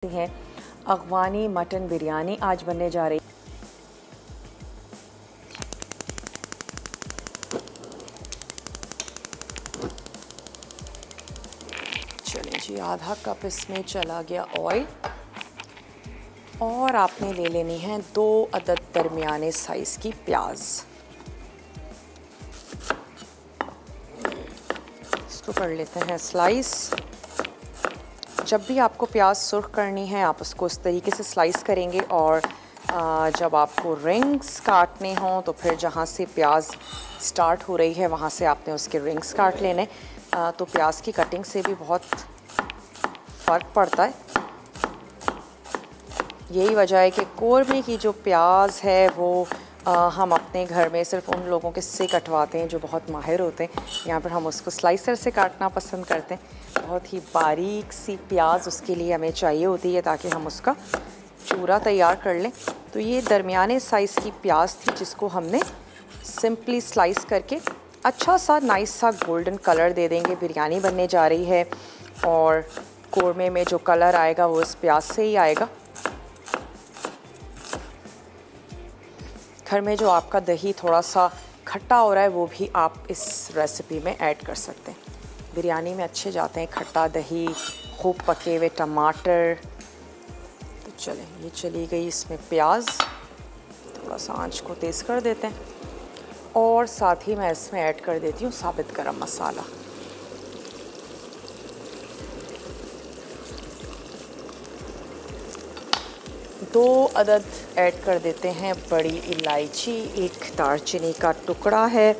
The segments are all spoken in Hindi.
हैं अफ़गानी मटन बिरयानी आज बनने जा रही। चलिए जी, आधा कप इसमें चला गया ऑयल और आपने ले लेनी है 2 अदद दरमियाने साइज़ की प्याज। इसको कर लेते हैं स्लाइस। जब भी आपको प्याज सुर्ख करनी है आप उसको इस तरीके से स्लाइस करेंगे और जब आपको रिंग्स काटने हों तो फिर जहाँ से प्याज स्टार्ट हो रही है वहाँ से आपने उसके रिंग्स काट लेने। तो प्याज की कटिंग से भी बहुत फ़र्क पड़ता है। यही वजह है कि कोरमे की जो प्याज है वो हम अपने घर में सिर्फ उन लोगों के से कटवाते हैं जो बहुत माहिर होते हैं। यहाँ पर हम उसको स्लाइसर से काटना पसंद करते हैं। बहुत ही बारीक सी प्याज उसके लिए हमें चाहिए होती है ताकि हम उसका चूरा तैयार कर लें। तो ये दरमियाने साइज़ की प्याज थी जिसको हमने सिंपली स्लाइस करके अच्छा सा नाइस सा गोल्डन कलर दे देंगे। बिरयानी बनने जा रही है और कोरमे में जो कलर आएगा वो इस प्याज से ही आएगा। घर में जो आपका दही थोड़ा सा खट्टा हो रहा है वो भी आप इस रेसिपी में ऐड कर सकते हैं। बिरयानी में अच्छे जाते हैं खट्टा दही, खूब पके हुए टमाटर। तो चलें, ये चली गई इसमें प्याज। थोड़ा सा आंच को तेज़ कर देते हैं और साथ ही मैं इसमें ऐड कर देती हूँ साबित गरम मसाला। दो अदद ऐड कर देते हैं बड़ी इलायची, एक दालचीनी का टुकड़ा है,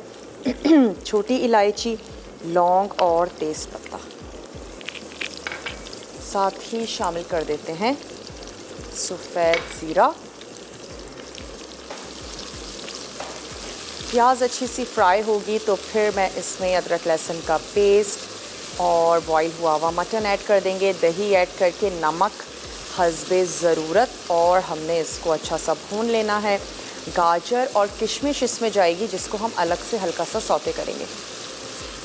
छोटी इलायची, लौंग और तेज़पत्ता। साथ ही शामिल कर देते हैं सफ़ेद ज़ीरा। प्याज अच्छी सी फ्राई होगी तो फिर मैं इसमें अदरक लहसुन का पेस्ट और बॉईल हुआ हुआ मटन ऐड कर देंगे। दही ऐड करके नमक हस्बे ज़रूरत और हमने इसको अच्छा सा भून लेना है। गाजर और किशमिश इसमें जाएगी जिसको हम अलग से हल्का सा सौते करेंगे।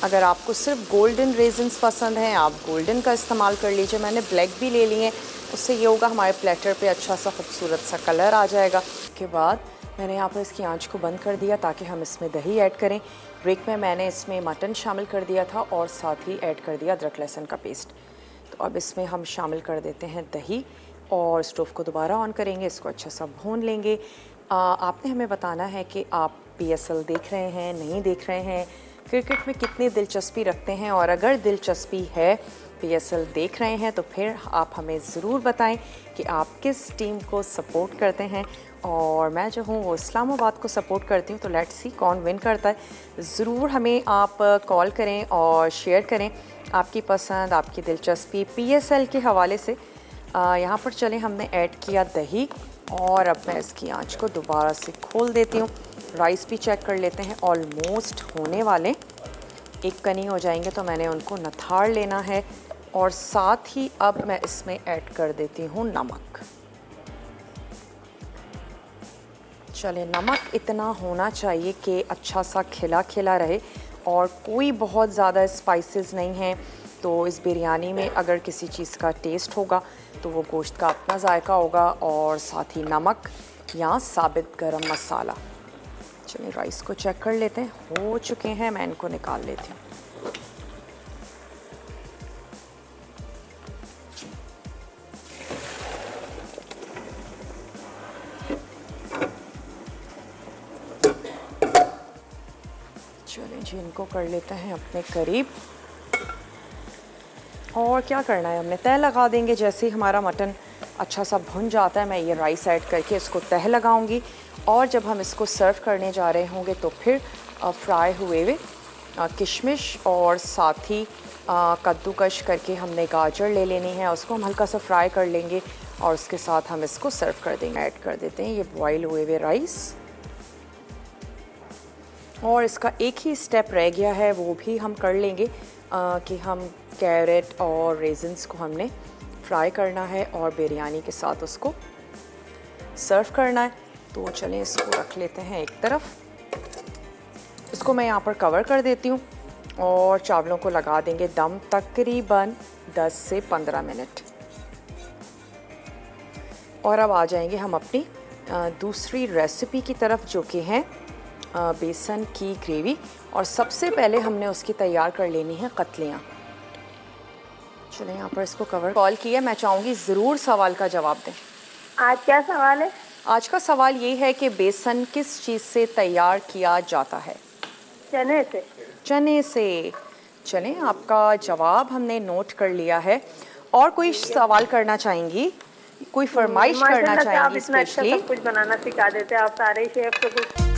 अगर आपको सिर्फ गोल्डन रेजिन्स पसंद हैं आप गोल्डन का इस्तेमाल कर लीजिए। मैंने ब्लैक भी ले लिए हैं, उससे ये होगा हमारे प्लेटर पे अच्छा सा खूबसूरत सा कलर आ जाएगा। उसके बाद मैंने यहाँ पर इसकी आंच को बंद कर दिया ताकि हम इसमें दही ऐड करें। ब्रेक में मैंने इसमें मटन शामिल कर दिया था और साथ ही ऐड कर दिया अदरक लहसुन का पेस्ट। तो अब इसमें हम शामिल कर देते हैं दही और स्टोव को दोबारा ऑन करेंगे। इसको अच्छा सा भून लेंगे। आपने हमें बताना है कि आप PSL देख रहे हैं, नहीं देख रहे हैं, क्रिकेट में कितनी दिलचस्पी रखते हैं, और अगर दिलचस्पी है PSL देख रहे हैं तो फिर आप हमें ज़रूर बताएं कि आप किस टीम को सपोर्ट करते हैं। और मैं जो हूँ वो इस्लामाबाद को सपोर्ट करती हूँ। तो लेट्स सी कौन विन करता है। ज़रूर हमें आप कॉल करें और शेयर करें आपकी पसंद, आपकी दिलचस्पी PSL के हवाले से। यहाँ पर चलें, हमने ऐड किया दही और अब मैं इसकी आंच को दोबारा से खोल देती हूँ। राइस भी चेक कर लेते हैं, ऑलमोस्ट होने वाले, एक कनी हो जाएंगे तो मैंने उनको नथाड़ लेना है। और साथ ही अब मैं इसमें ऐड कर देती हूँ नमक। चले, नमक इतना होना चाहिए कि अच्छा सा खिला खिला रहे और कोई बहुत ज़्यादा स्पाइसेस नहीं हैं। तो इस बिरयानी में अगर किसी चीज़ का टेस्ट होगा तो वो गोश्त का अपना जायका होगा और साथ ही नमक या साबित गरम मसाला। चलिए राइस को चेक कर लेते हैं, हो चुके हैं, मैं इनको निकाल लेती हूँ। चलिए जी, इनको कर लेते हैं अपने करीब। और क्या करना है, हमने तह लगा देंगे। जैसे ही हमारा मटन अच्छा सा भुन जाता है मैं ये राइस ऐड करके इसको तह लगाऊंगी। और जब हम इसको सर्व करने जा रहे होंगे तो फिर फ्राई हुए हुए किशमिश और साथ ही कद्दूकश करके हमने गाजर ले लेनी है, उसको हम हल्का सा फ्राई कर लेंगे और उसके साथ हम इसको सर्व कर देंगे। ऐड कर देते हैं ये बॉयल हुए हुए राइस। और इसका एक ही स्टेप रह गया है, वो भी हम कर लेंगे कि हम कैरेट और रेजिन्स को हमने फ्राई करना है और बिरयानी के साथ उसको सर्व करना है। तो चलें इसको रख लेते हैं एक तरफ। इसको मैं यहाँ पर कवर कर देती हूँ और चावलों को लगा देंगे दम तकरीबन 10 से 15 मिनट। और अब आ जाएंगे हम अपनी दूसरी रेसिपी की तरफ, जो कि है बेसन की ग्रेवी। और सबसे पहले हमने उसकी तैयार कर लेनी है कतलियाँ। चलें, यहाँ पर इसको कवर कॉल किया। मैं चाहूँगी ज़रूर सवाल का जवाब दें। आज क्या सवाल है? आज का सवाल ये है कि बेसन किस चीज़ से तैयार किया जाता है? चने से। चने से। चलें, आपका जवाब हमने नोट कर लिया है। और कोई सवाल करना चाहेंगी? कोई फरमाइश करना चाहेंगी आप इतना अच्छा स्पेशली? सब कुछ बनाना सिखा देते हैं आप सारे शेफ को कुछ।